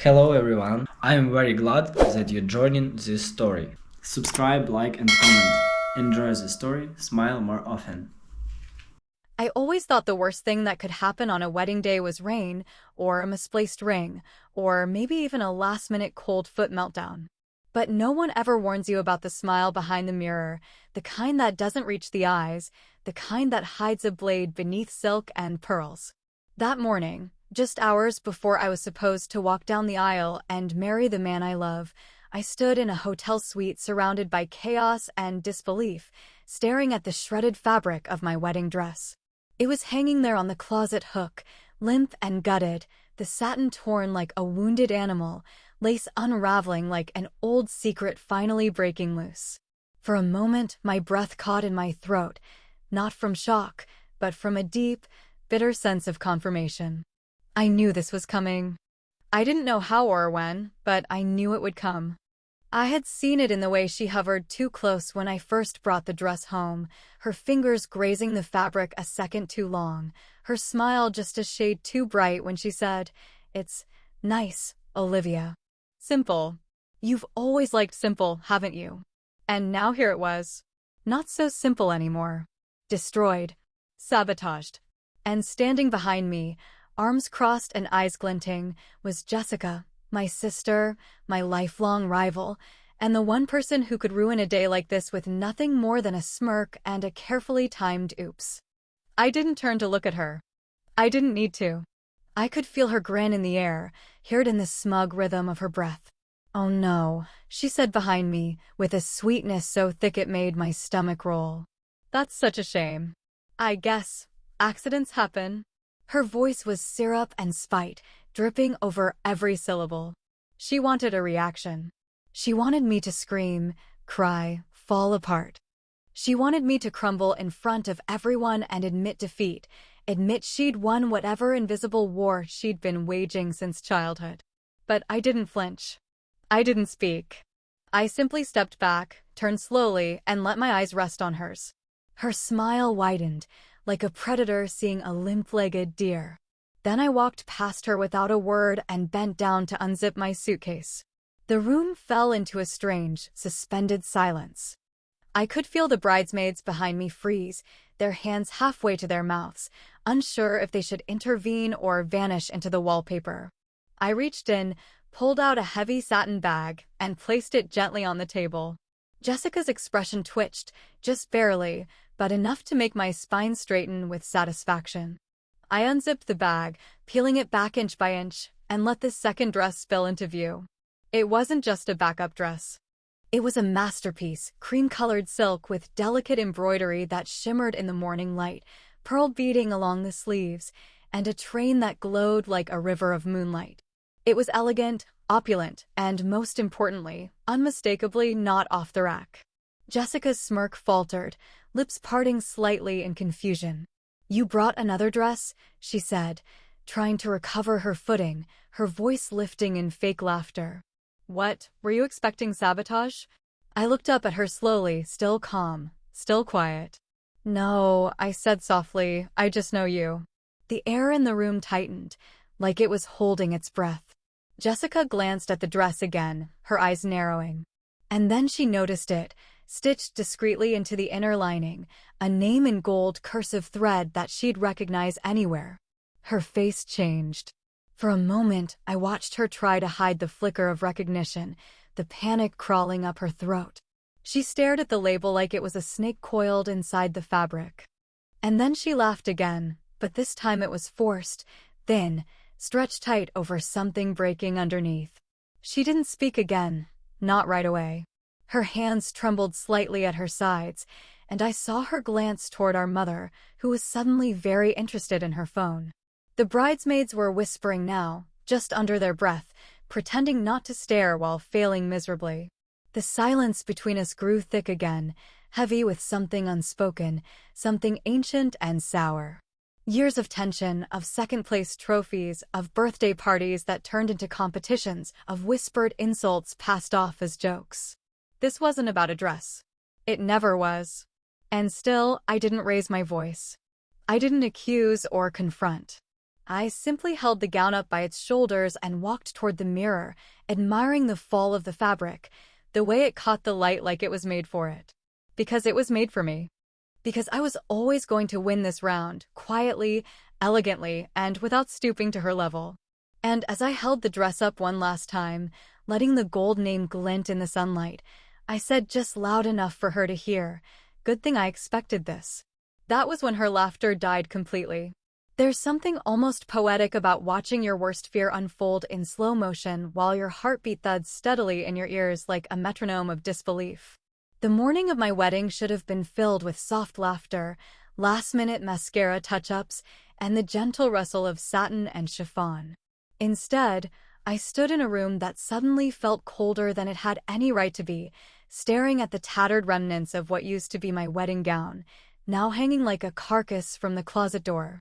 Hello everyone, I am very glad that you're joining this story. Subscribe, like and comment. Enjoy the story, smile more often. I always thought the worst thing that could happen on a wedding day was rain, or a misplaced ring, or maybe even a last-minute cold foot meltdown. But no one ever warns you about the smile behind the mirror, the kind that doesn't reach the eyes, the kind that hides a blade beneath silk and pearls. That morning, just hours before I was supposed to walk down the aisle and marry the man I love, I stood in a hotel suite surrounded by chaos and disbelief, staring at the shredded fabric of my wedding dress. It was hanging there on the closet hook, limp and gutted, the satin torn like a wounded animal, lace unraveling like an old secret finally breaking loose. For a moment, my breath caught in my throat, not from shock, but from a deep, bitter sense of confirmation. I knew this was coming. I didn't know how or when, but I knew it would come. I had seen it in the way she hovered too close when I first brought the dress home, her fingers grazing the fabric a second too long, her smile just a shade too bright when she said, "It's nice, Olivia." Simple. You've always liked simple, haven't you? And now here it was. Not so simple anymore. Destroyed. Sabotaged. And standing behind me, arms crossed and eyes glinting, was Jessica, my sister, my lifelong rival, and the one person who could ruin a day like this with nothing more than a smirk and a carefully timed oops. I didn't turn to look at her. I didn't need to. I could feel her grin in the air, hear it in the smug rhythm of her breath. "Oh no," she said behind me, with a sweetness so thick it made my stomach roll. "That's such a shame. I guess accidents happen." Her voice was syrup and spite, dripping over every syllable. She wanted a reaction. She wanted me to scream, cry, fall apart. She wanted me to crumble in front of everyone and admit defeat, admit she'd won whatever invisible war she'd been waging since childhood. But I didn't flinch. I didn't speak. I simply stepped back, turned slowly, and let my eyes rest on hers. Her smile widened, like a predator seeing a limp-legged deer. Then I walked past her without a word and bent down to unzip my suitcase. The room fell into a strange, suspended silence. I could feel the bridesmaids behind me freeze, their hands halfway to their mouths, unsure if they should intervene or vanish into the wallpaper. I reached in, pulled out a heavy satin bag, and placed it gently on the table. Jessica's expression twitched, just barely, but enough to make my spine straighten with satisfaction. I unzipped the bag, peeling it back inch by inch, and let the second dress spill into view. It wasn't just a backup dress. It was a masterpiece, cream-colored silk with delicate embroidery that shimmered in the morning light, pearl beading along the sleeves, and a train that glowed like a river of moonlight. It was elegant, opulent, and most importantly, unmistakably not off the rack. Jessica's smirk faltered, lips parting slightly in confusion. "You brought another dress?" she said, trying to recover her footing, her voice lifting in fake laughter. "What, were you expecting sabotage?" I looked up at her slowly, still calm, still quiet. "No," I said softly, "I just know you." The air in the room tightened, like it was holding its breath. Jessica glanced at the dress again, her eyes narrowing. And then she noticed it, stitched discreetly into the inner lining, a name in gold cursive thread that she'd recognize anywhere. Her face changed. For a moment, I watched her try to hide the flicker of recognition, the panic crawling up her throat. She stared at the label like it was a snake coiled inside the fabric. And then she laughed again, but this time it was forced, thin, stretched tight over something breaking underneath. She didn't speak again, not right away. Her hands trembled slightly at her sides, and I saw her glance toward our mother, who was suddenly very interested in her phone. The bridesmaids were whispering now, just under their breath, pretending not to stare while failing miserably. The silence between us grew thick again, heavy with something unspoken, something ancient and sour. Years of tension, of second-place trophies, of birthday parties that turned into competitions, of whispered insults passed off as jokes. This wasn't about a dress. It never was. And still, I didn't raise my voice. I didn't accuse or confront. I simply held the gown up by its shoulders and walked toward the mirror, admiring the fall of the fabric, the way it caught the light like it was made for it. Because it was made for me. Because I was always going to win this round, quietly, elegantly, and without stooping to her level. And as I held the dress up one last time, letting the gold name glint in the sunlight, I said just loud enough for her to hear, "Good thing I expected this." That was when her laughter died completely. There's something almost poetic about watching your worst fear unfold in slow motion while your heartbeat thuds steadily in your ears like a metronome of disbelief. The morning of my wedding should have been filled with soft laughter, last-minute mascara touch-ups, and the gentle rustle of satin and chiffon. Instead, I stood in a room that suddenly felt colder than it had any right to be, staring at the tattered remnants of what used to be my wedding gown, now hanging like a carcass from the closet door.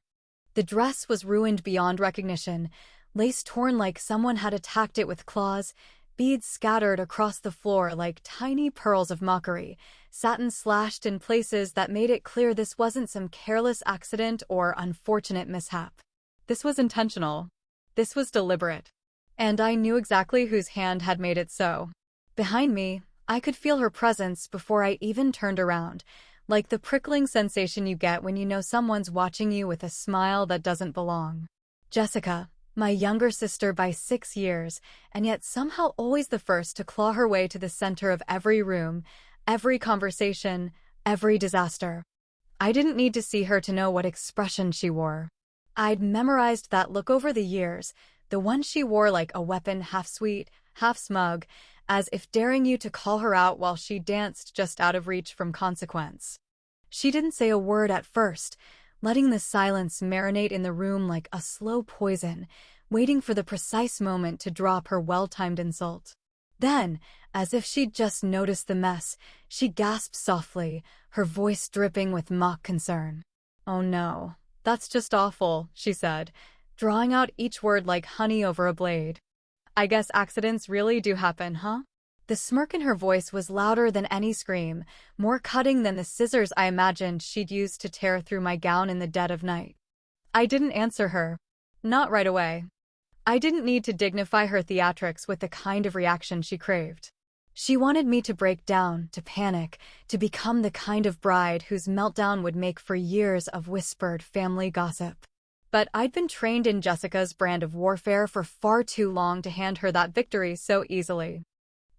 The dress was ruined beyond recognition, lace torn like someone had attacked it with claws, beads scattered across the floor like tiny pearls of mockery, satin slashed in places that made it clear this wasn't some careless accident or unfortunate mishap. This was intentional. This was deliberate. And I knew exactly whose hand had made it so. Behind me, I could feel her presence before I even turned around, like the prickling sensation you get when you know someone's watching you with a smile that doesn't belong. Jessica, my younger sister by 6 years, and yet somehow always the first to claw her way to the center of every room, every conversation, every disaster. I didn't need to see her to know what expression she wore. I'd memorized that look over the years, the one she wore like a weapon, half sweet, half smug, as if daring you to call her out while she danced just out of reach from consequence. She didn't say a word at first, letting the silence marinate in the room like a slow poison, waiting for the precise moment to drop her well-timed insult. Then, as if she'd just noticed the mess, she gasped softly, her voice dripping with mock concern. "Oh no, that's just awful," she said, drawing out each word like honey over a blade. "I guess accidents really do happen, huh?" The smirk in her voice was louder than any scream, more cutting than the scissors I imagined she'd use to tear through my gown in the dead of night. I didn't answer her. Not right away. I didn't need to dignify her theatrics with the kind of reaction she craved. She wanted me to break down, to panic, to become the kind of bride whose meltdown would make for years of whispered family gossip. But I'd been trained in Jessica's brand of warfare for far too long to hand her that victory so easily.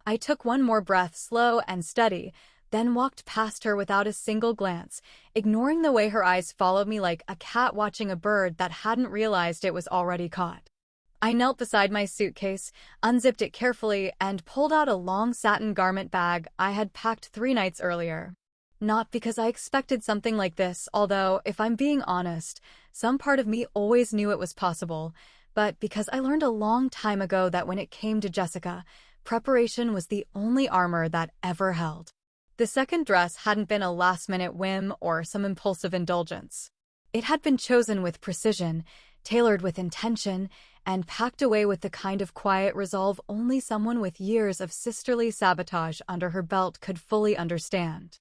I took one more breath, slow and steady, then walked past her without a single glance, ignoring the way her eyes followed me like a cat watching a bird that hadn't realized it was already caught. I knelt beside my suitcase, unzipped it carefully, and pulled out a long satin garment bag I had packed 3 nights earlier. Not because I expected something like this, although, if I'm being honest, some part of me always knew it was possible, but because I learned a long time ago that when it came to Jessica, preparation was the only armor that ever held. The second dress hadn't been a last-minute whim or some impulsive indulgence. It had been chosen with precision, tailored with intention, and packed away with the kind of quiet resolve only someone with years of sisterly sabotage under her belt could fully understand.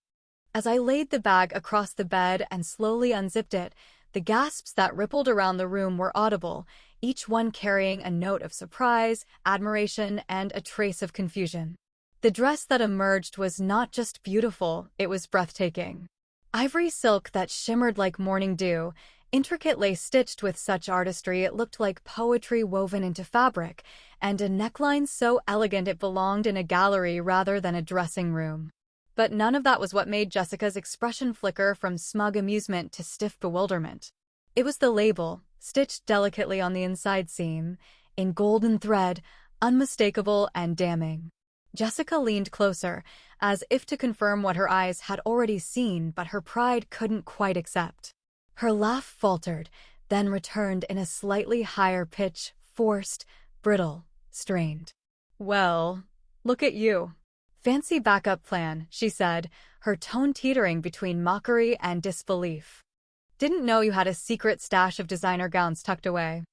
As I laid the bag across the bed and slowly unzipped it, the gasps that rippled around the room were audible, each one carrying a note of surprise, admiration, and a trace of confusion. The dress that emerged was not just beautiful, it was breathtaking. Ivory silk that shimmered like morning dew, intricate lace stitched with such artistry it looked like poetry woven into fabric, and a neckline so elegant it belonged in a gallery rather than a dressing room. But none of that was what made Jessica's expression flicker from smug amusement to stiff bewilderment. It was the label, stitched delicately on the inside seam, in golden thread, unmistakable and damning. Jessica leaned closer, as if to confirm what her eyes had already seen but her pride couldn't quite accept. Her laugh faltered, then returned in a slightly higher pitch, forced, brittle, strained. "Well, look at you. Fancy backup plan," she said, her tone teetering between mockery and disbelief. "Didn't know you had a secret stash of designer gowns tucked away."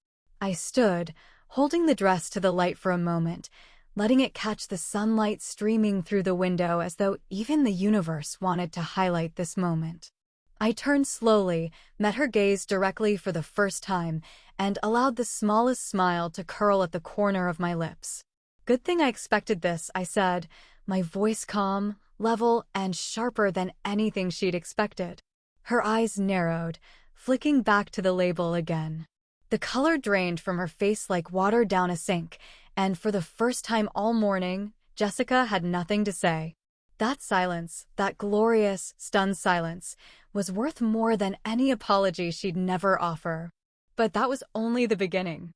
I stood, holding the dress to the light for a moment, letting it catch the sunlight streaming through the window as though even the universe wanted to highlight this moment. I turned slowly, met her gaze directly for the first time, and allowed the smallest smile to curl at the corner of my lips. "Good thing I expected this," I said, my voice calm, level, and sharper than anything she'd expected. Her eyes narrowed, flicking back to the label again. The color drained from her face like water down a sink, and for the first time all morning, Jessica had nothing to say. That silence, that glorious, stunned silence, was worth more than any apology she'd never offer. But that was only the beginning.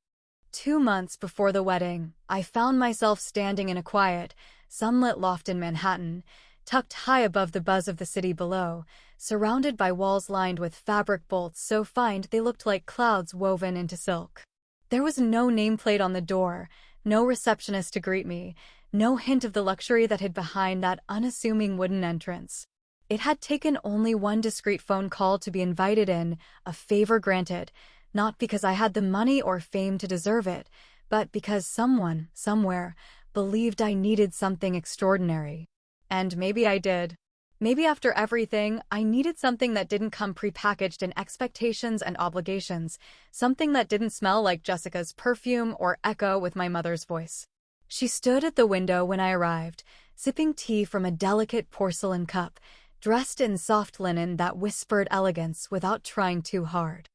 2 months before the wedding, I found myself standing in a quiet, sunlit loft in Manhattan, tucked high above the buzz of the city below, surrounded by walls lined with fabric bolts so fine they looked like clouds woven into silk. There was no nameplate on the door, no receptionist to greet me, no hint of the luxury that hid behind that unassuming wooden entrance. It had taken only one discreet phone call to be invited in, a favor granted, not because I had the money or fame to deserve it, but because someone, somewhere, believed I needed something extraordinary. And maybe I did. Maybe after everything, I needed something that didn't come prepackaged in expectations and obligations, something that didn't smell like Jessica's perfume or echo with my mother's voice. She stood at the window when I arrived, sipping tea from a delicate porcelain cup, dressed in soft linen that whispered elegance without trying too hard.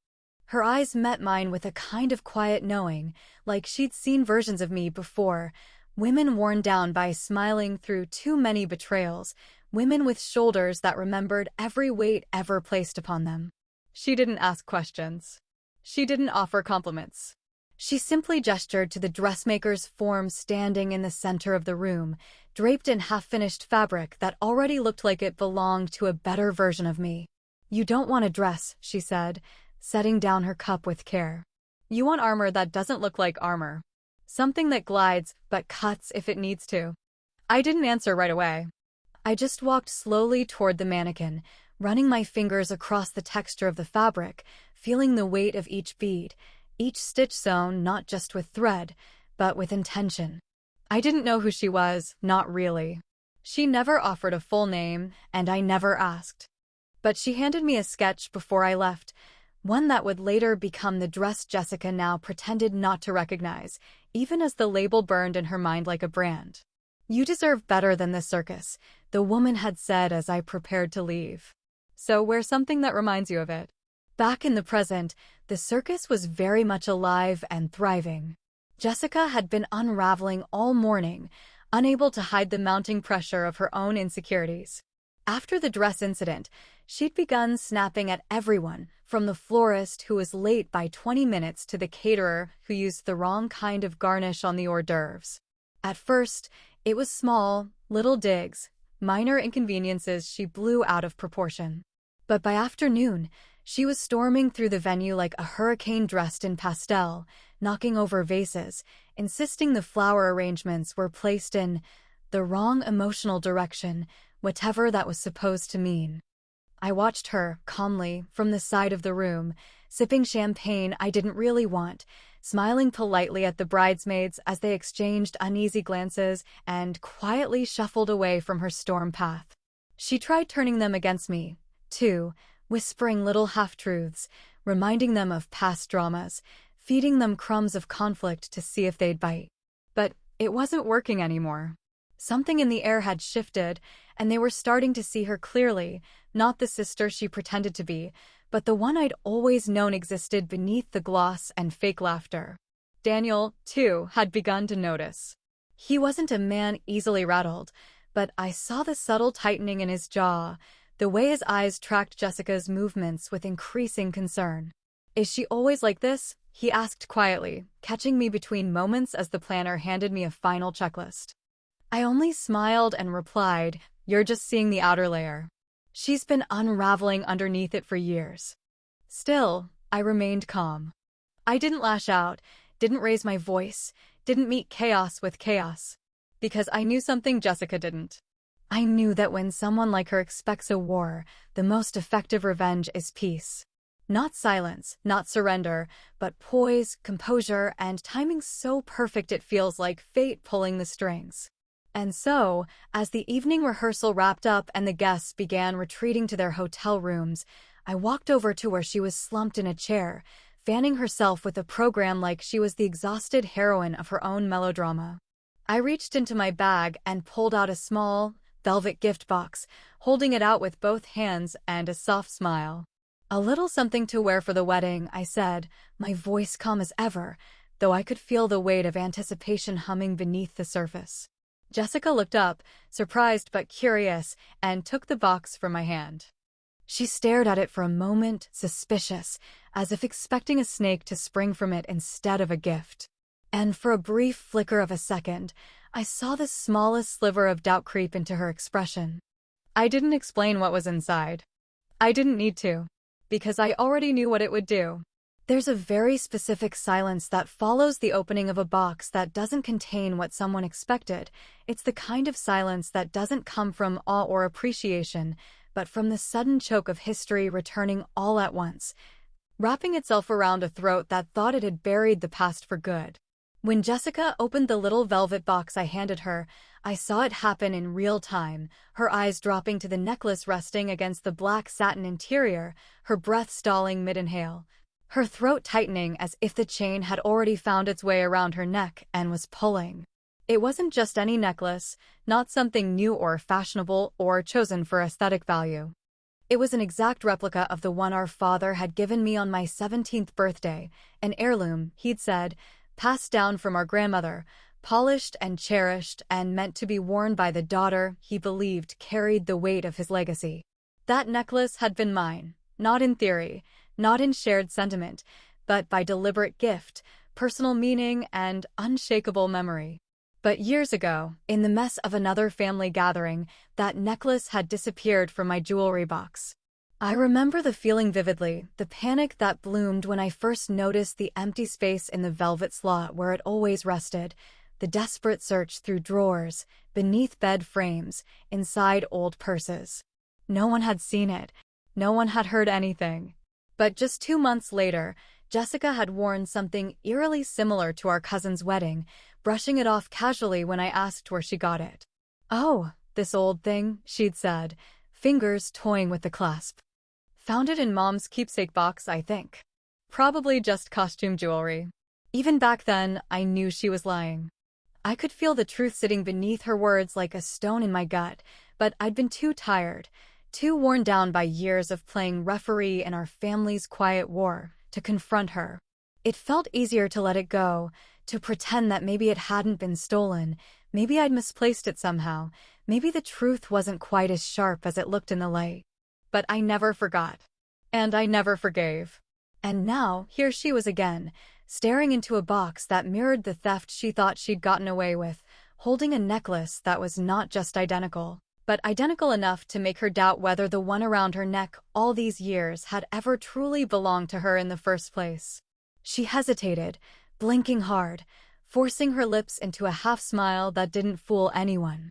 Her eyes met mine with a kind of quiet knowing, like she'd seen versions of me before, women worn down by smiling through too many betrayals, women with shoulders that remembered every weight ever placed upon them. She didn't ask questions. She didn't offer compliments. She simply gestured to the dressmaker's form standing in the center of the room, draped in half-finished fabric that already looked like it belonged to a better version of me. "You don't want a dress," she said, setting down her cup with care. "You want armor that doesn't look like armor. Something that glides, but cuts if it needs to." I didn't answer right away. I just walked slowly toward the mannequin, running my fingers across the texture of the fabric, feeling the weight of each bead, each stitch sewn not just with thread, but with intention. I didn't know who she was, not really. She never offered a full name, and I never asked. But she handed me a sketch before I left, one that would later become the dress Jessica now pretended not to recognize, even as the label burned in her mind like a brand. "You deserve better than this circus," the woman had said as I prepared to leave. "So wear something that reminds you of it." Back in the present, the circus was very much alive and thriving. Jessica had been unraveling all morning, unable to hide the mounting pressure of her own insecurities. After the dress incident, she'd begun snapping at everyone, from the florist who was late by 20 minutes to the caterer who used the wrong kind of garnish on the hors d'oeuvres. At first, it was small, little digs, minor inconveniences she blew out of proportion. But by afternoon, she was storming through the venue like a hurricane dressed in pastel, knocking over vases, insisting the flower arrangements were placed in the wrong emotional direction, whatever that was supposed to mean. I watched her, calmly, from the side of the room, sipping champagne I didn't really want, smiling politely at the bridesmaids as they exchanged uneasy glances and quietly shuffled away from her storm path. She tried turning them against me, too, whispering little half-truths, reminding them of past dramas, feeding them crumbs of conflict to see if they'd bite. But it wasn't working anymore. Something in the air had shifted, and they were starting to see her clearly, not the sister she pretended to be, but the one I'd always known existed beneath the gloss and fake laughter. Daniel, too, had begun to notice. He wasn't a man easily rattled, but I saw the subtle tightening in his jaw, the way his eyes tracked Jessica's movements with increasing concern. "Is she always like this?" he asked quietly, catching me between moments as the planner handed me a final checklist. I only smiled and replied, "You're just seeing the outer layer. She's been unraveling underneath it for years." Still, I remained calm. I didn't lash out, didn't raise my voice, didn't meet chaos with chaos. Because I knew something Jessica didn't. I knew that when someone like her expects a war, the most effective revenge is peace. Not silence, not surrender, but poise, composure, and timing so perfect it feels like fate pulling the strings. And so, as the evening rehearsal wrapped up and the guests began retreating to their hotel rooms, I walked over to where she was slumped in a chair, fanning herself with a program like she was the exhausted heroine of her own melodrama. I reached into my bag and pulled out a small, velvet gift box, holding it out with both hands and a soft smile. "A little something to wear for the wedding," I said, my voice calm as ever, though I could feel the weight of anticipation humming beneath the surface. Jessica looked up, surprised but curious, and took the box from my hand. She stared at it for a moment, suspicious, as if expecting a snake to spring from it instead of a gift. And for a brief flicker of a second, I saw the smallest sliver of doubt creep into her expression. I didn't explain what was inside. I didn't need to, because I already knew what it would do. There's a very specific silence that follows the opening of a box that doesn't contain what someone expected. It's the kind of silence that doesn't come from awe or appreciation, but from the sudden choke of history returning all at once, wrapping itself around a throat that thought it had buried the past for good. When Jessica opened the little velvet box I handed her, I saw it happen in real time, her eyes dropping to the necklace resting against the black satin interior, her breath stalling mid-inhale, her throat tightening as if the chain had already found its way around her neck and was pulling. It wasn't just any necklace, not something new or fashionable or chosen for aesthetic value. It was an exact replica of the one our father had given me on my 17th birthday, an heirloom, he'd said, passed down from our grandmother, polished and cherished and meant to be worn by the daughter he believed carried the weight of his legacy. That necklace had been mine, not in theory, not in shared sentiment, but by deliberate gift, personal meaning, and unshakable memory. But years ago, in the mess of another family gathering, that necklace had disappeared from my jewelry box. I remember the feeling vividly, the panic that bloomed when I first noticed the empty space in the velvet slot where it always rested, the desperate search through drawers, beneath bed frames, inside old purses. No one had seen it. No one had heard anything. But just 2 months later, Jessica had worn something eerily similar to our cousin's wedding, brushing it off casually when I asked where she got it. "Oh, this old thing," she'd said, fingers toying with the clasp. "Found it in Mom's keepsake box, I think. Probably just costume jewelry." Even back then, I knew she was lying. I could feel the truth sitting beneath her words like a stone in my gut, but I'd been too tired, too worn down by years of playing referee in our family's quiet war, to confront her. It felt easier to let it go, to pretend that maybe it hadn't been stolen, maybe I'd misplaced it somehow, maybe the truth wasn't quite as sharp as it looked in the light. But I never forgot. And I never forgave. And now, here she was again, staring into a box that mirrored the theft she thought she'd gotten away with, holding a necklace that was not just identical, but identical enough to make her doubt whether the one around her neck all these years had ever truly belonged to her in the first place. She hesitated, blinking hard, forcing her lips into a half-smile that didn't fool anyone.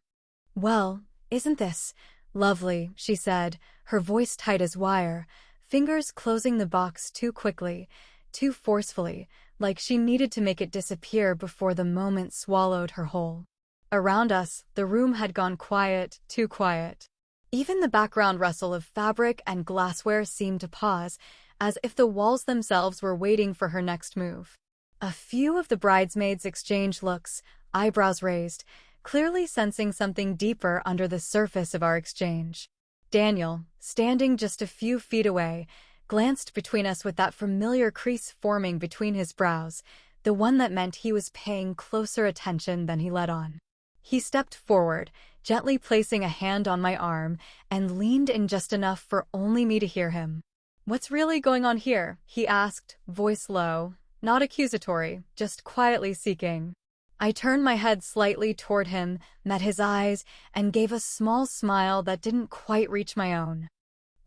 "Well, isn't this lovely?" she said, her voice tight as wire, fingers closing the box too quickly, too forcefully, like she needed to make it disappear before the moment swallowed her whole. Around us, the room had gone quiet, too quiet. Even the background rustle of fabric and glassware seemed to pause, as if the walls themselves were waiting for her next move. A few of the bridesmaids exchanged looks, eyebrows raised, clearly sensing something deeper under the surface of our exchange. Daniel, standing just a few feet away, glanced between us with that familiar crease forming between his brows, the one that meant he was paying closer attention than he let on. He stepped forward, gently placing a hand on my arm, and leaned in just enough for only me to hear him. "What's really going on here?" he asked, voice low, not accusatory, just quietly seeking. I turned my head slightly toward him, met his eyes, and gave a small smile that didn't quite reach my own.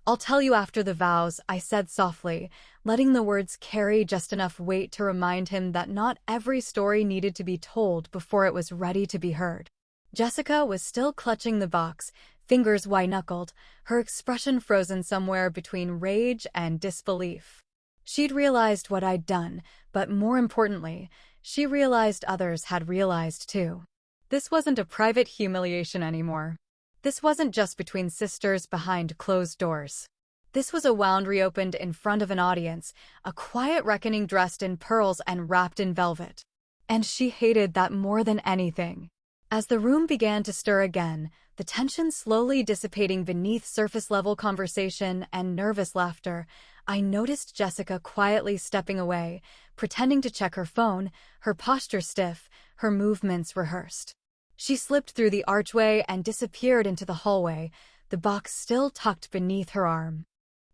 "I'll tell you after the vows," I said softly, letting the words carry just enough weight to remind him that not every story needed to be told before it was ready to be heard. Jessica was still clutching the box, fingers white-knuckled, her expression frozen somewhere between rage and disbelief. She'd realized what I'd done, but more importantly, she realized others had realized too. This wasn't a private humiliation anymore. This wasn't just between sisters behind closed doors. This was a wound reopened in front of an audience, a quiet reckoning dressed in pearls and wrapped in velvet. And she hated that more than anything. As the room began to stir again, the tension slowly dissipating beneath surface-level conversation and nervous laughter, I noticed Jessica quietly stepping away, pretending to check her phone, her posture stiff, her movements rehearsed. She slipped through the archway and disappeared into the hallway, the box still tucked beneath her arm.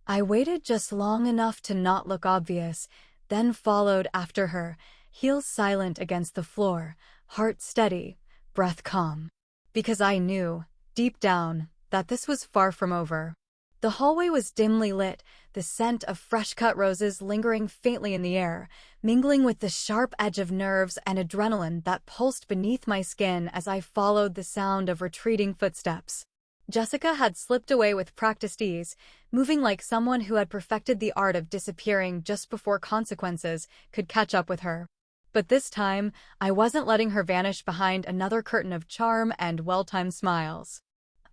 I waited just long enough to not look obvious, then followed after her, heels silent against the floor, heart steady, breath calm. Because I knew, deep down, that this was far from over. The hallway was dimly lit, the scent of fresh-cut roses lingering faintly in the air, mingling with the sharp edge of nerves and adrenaline that pulsed beneath my skin as I followed the sound of retreating footsteps. Jessica had slipped away with practiced ease, moving like someone who had perfected the art of disappearing just before consequences could catch up with her. But this time, I wasn't letting her vanish behind another curtain of charm and well-timed smiles.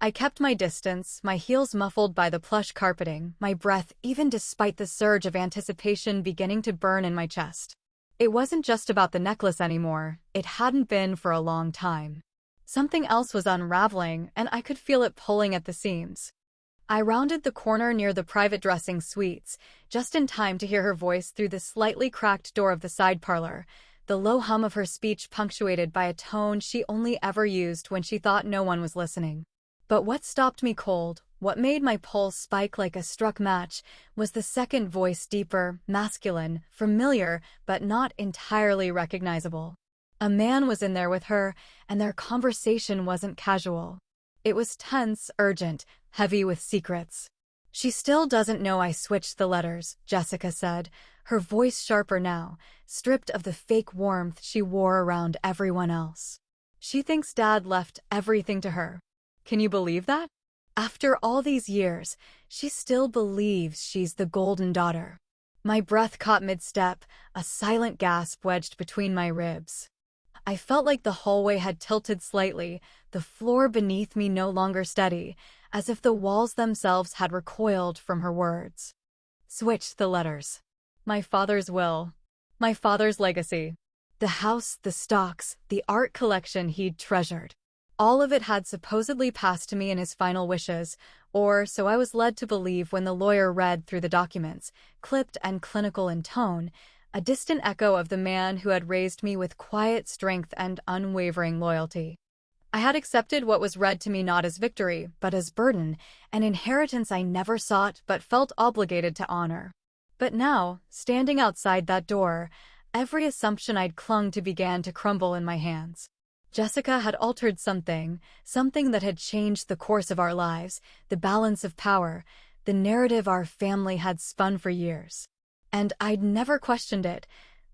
I kept my distance, my heels muffled by the plush carpeting, my breath even despite the surge of anticipation beginning to burn in my chest. It wasn't just about the necklace anymore, it hadn't been for a long time. Something else was unraveling, and I could feel it pulling at the seams. I rounded the corner near the private dressing suites, just in time to hear her voice through the slightly cracked door of the side parlor, the low hum of her speech punctuated by a tone she only ever used when she thought no one was listening. But what stopped me cold, what made my pulse spike like a struck match, was the second voice, deeper, masculine, familiar, but not entirely recognizable. A man was in there with her, and their conversation wasn't casual. It was tense, urgent, heavy with secrets. "She still doesn't know I switched the letters," Jessica said, her voice sharper now, stripped of the fake warmth she wore around everyone else. "She thinks Dad left everything to her. Can you believe that? After all these years, she still believes she's the golden daughter." My breath caught mid-step, a silent gasp wedged between my ribs. I felt like the hallway had tilted slightly, the floor beneath me no longer steady, as if the walls themselves had recoiled from her words. Switched the letters. My father's will. My father's legacy. The house, the stocks, the art collection he'd treasured. All of it had supposedly passed to me in his final wishes, or so I was led to believe when the lawyer read through the documents, clipped and clinical in tone, a distant echo of the man who had raised me with quiet strength and unwavering loyalty. I had accepted what was read to me not as victory, but as burden, an inheritance I never sought but felt obligated to honor. But now, standing outside that door, every assumption I'd clung to began to crumble in my hands. Jessica had altered something that had changed the course of our lives, the balance of power, the narrative our family had spun for years. And I'd never questioned it,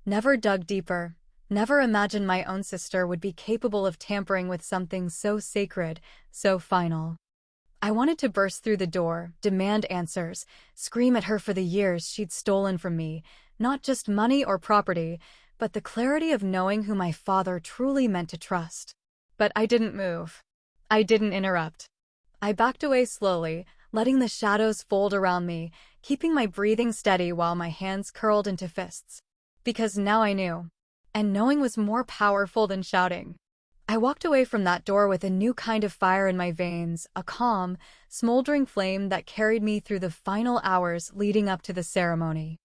never dug deeper, never imagined my own sister would be capable of tampering with something so sacred, so final. I wanted to burst through the door, demand answers, scream at her for the years she'd stolen from me, not just money or property, but the clarity of knowing who my father truly meant to trust. But I didn't move. I didn't interrupt. I backed away slowly, letting the shadows fold around me, keeping my breathing steady while my hands curled into fists. Because now I knew. And knowing was more powerful than shouting. I walked away from that door with a new kind of fire in my veins, a calm, smoldering flame that carried me through the final hours leading up to the ceremony.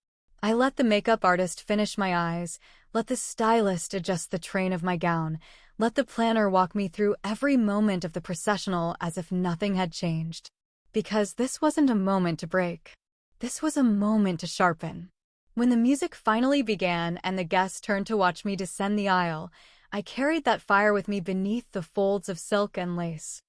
I let the makeup artist finish my eyes, let the stylist adjust the train of my gown, let the planner walk me through every moment of the processional as if nothing had changed. Because this wasn't a moment to break. This was a moment to sharpen. When the music finally began and the guests turned to watch me descend the aisle, I carried that fire with me beneath the folds of silk and lace.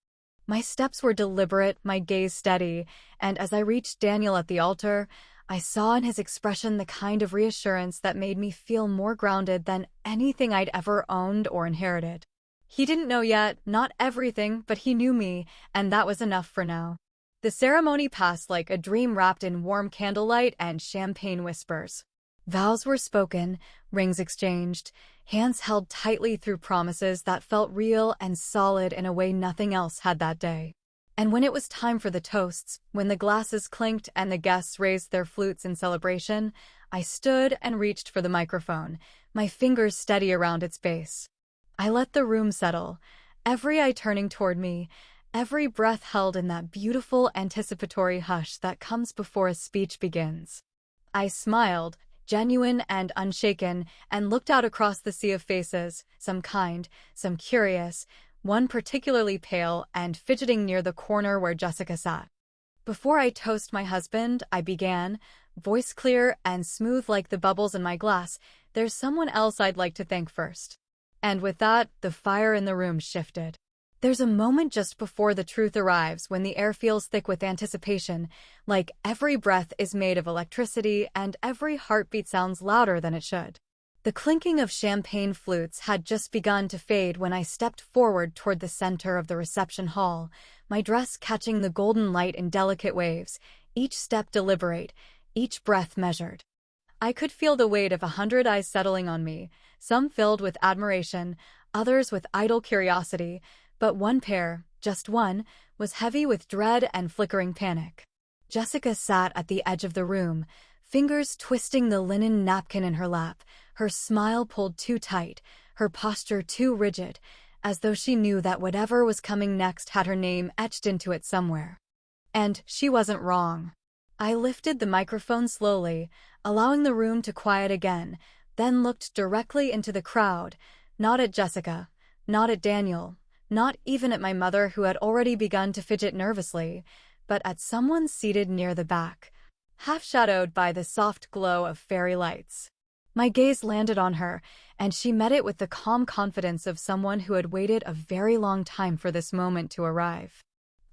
My steps were deliberate, my gaze steady, and as I reached Daniel at the altar, I saw in his expression the kind of reassurance that made me feel more grounded than anything I'd ever owned or inherited. He didn't know yet, not everything, but he knew me, and that was enough for now. The ceremony passed like a dream wrapped in warm candlelight and champagne whispers. Vows were spoken, rings exchanged, hands held tightly through promises that felt real and solid in a way nothing else had that day. And when it was time for the toasts, when the glasses clinked and the guests raised their flutes in celebration, I stood and reached for the microphone, my fingers steady around its base. I let the room settle, every eye turning toward me, every breath held in that beautiful anticipatory hush that comes before a speech begins. I smiled, genuine and unshaken, and looked out across the sea of faces, some kind, some curious, one particularly pale and fidgeting near the corner where Jessica sat. Before I toast my husband, I began, voice clear and smooth like the bubbles in my glass, there's someone else I'd like to thank first. And with that, the fire in the room shifted. There's a moment just before the truth arrives when the air feels thick with anticipation, like every breath is made of electricity and every heartbeat sounds louder than it should. The clinking of champagne flutes had just begun to fade when I stepped forward toward the center of the reception hall, my dress catching the golden light in delicate waves, each step deliberate, each breath measured. I could feel the weight of 100 eyes settling on me, some filled with admiration, others with idle curiosity, but one pair, just one, was heavy with dread and flickering panic. Jessica sat at the edge of the room, fingers twisting the linen napkin in her lap, her smile pulled too tight, her posture too rigid, as though she knew that whatever was coming next had her name etched into it somewhere. And she wasn't wrong. I lifted the microphone slowly, allowing the room to quiet again, then looked directly into the crowd, not at Jessica, not at Daniel, not even at my mother who had already begun to fidget nervously, but at someone seated near the back, half-shadowed by the soft glow of fairy lights. My gaze landed on her, and she met it with the calm confidence of someone who had waited a very long time for this moment to arrive.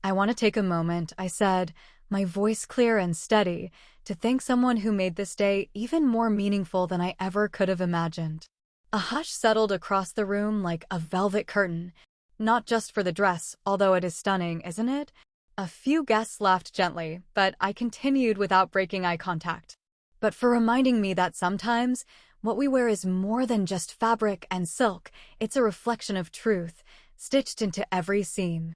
"I want to take a moment," I said, my voice clear and steady, "to thank someone who made this day even more meaningful than I ever could have imagined." A hush settled across the room like a velvet curtain. Not just for the dress, although it is stunning, isn't it? A few guests laughed gently, but I continued without breaking eye contact. But for reminding me that sometimes, what we wear is more than just fabric and silk, it's a reflection of truth, stitched into every seam.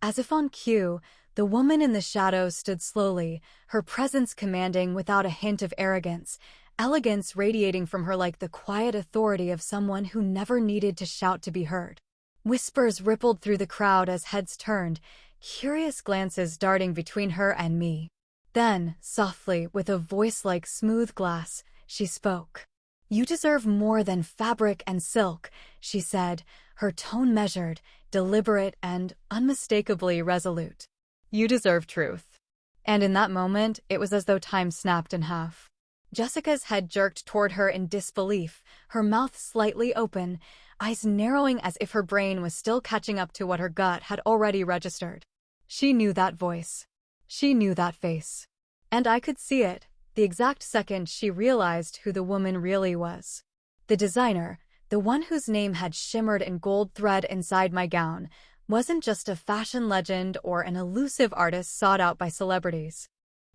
As if on cue, the woman in the shadows stood slowly, her presence commanding without a hint of arrogance, elegance radiating from her like the quiet authority of someone who never needed to shout to be heard. Whispers rippled through the crowd as heads turned, curious glances darting between her and me. Then, softly, with a voice like smooth glass, she spoke. "You deserve more than fabric and silk," she said, her tone measured, deliberate, and unmistakably resolute. "You deserve truth." And in that moment, it was as though time snapped in half. Jessica's head jerked toward her in disbelief, her mouth slightly open, eyes narrowing as if her brain was still catching up to what her gut had already registered. She knew that voice. She knew that face. And I could see it, the exact second she realized who the woman really was. The designer, the one whose name had shimmered in gold thread inside my gown, wasn't just a fashion legend or an elusive artist sought out by celebrities.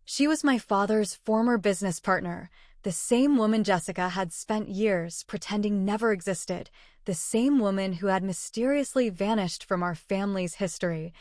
She was my father's former business partner, the same woman Jessica had spent years pretending never existed, the same woman who had mysteriously vanished from our family's history,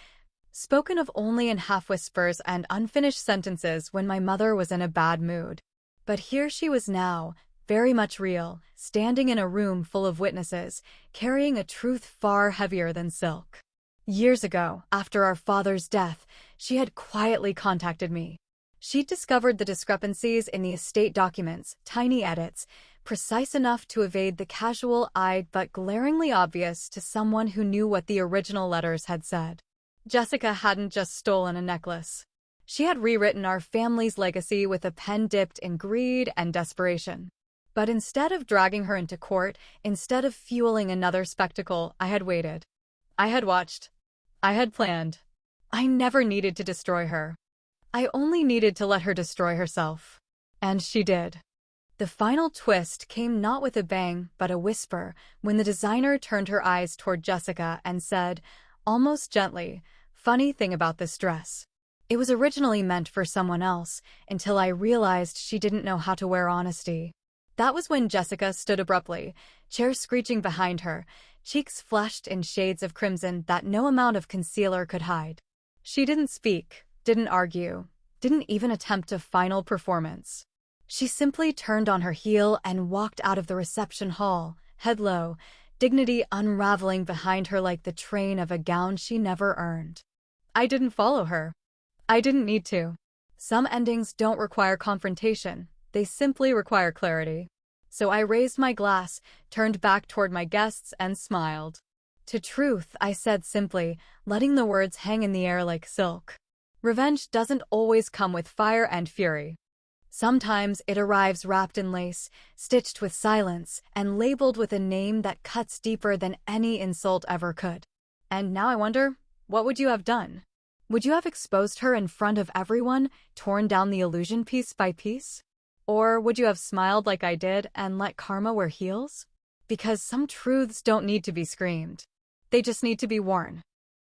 spoken of only in half-whispers and unfinished sentences when my mother was in a bad mood. But here she was now, very much real, standing in a room full of witnesses, carrying a truth far heavier than silk. Years ago, after our father's death, she had quietly contacted me. She'd discovered the discrepancies in the estate documents, tiny edits, precise enough to evade the casual-eyed but glaringly obvious to someone who knew what the original letters had said. Jessica hadn't just stolen a necklace. She had rewritten our family's legacy with a pen dipped in greed and desperation. But instead of dragging her into court, instead of fueling another spectacle, I had waited. I had watched. I had planned. I never needed to destroy her. I only needed to let her destroy herself. And she did. The final twist came not with a bang, but a whisper, when the designer turned her eyes toward Jessica and said, almost gently, "Funny thing about this dress. It was originally meant for someone else, until I realized she didn't know how to wear honesty." That was when Jessica stood abruptly, chair screeching behind her, cheeks flushed in shades of crimson that no amount of concealer could hide. She didn't speak, didn't argue, didn't even attempt a final performance. She simply turned on her heel and walked out of the reception hall, head low, dignity unraveling behind her like the train of a gown she never earned. I didn't follow her. I didn't need to. Some endings don't require confrontation. They simply require clarity. So I raised my glass, turned back toward my guests, and smiled. To truth, I said simply, letting the words hang in the air like silk. Revenge doesn't always come with fire and fury. Sometimes it arrives wrapped in lace, stitched with silence, and labeled with a name that cuts deeper than any insult ever could. And now I wonder, what would you have done? Would you have exposed her in front of everyone, torn down the illusion piece by piece? Or would you have smiled like I did and let karma wear heels? Because some truths don't need to be screamed. They just need to be worn.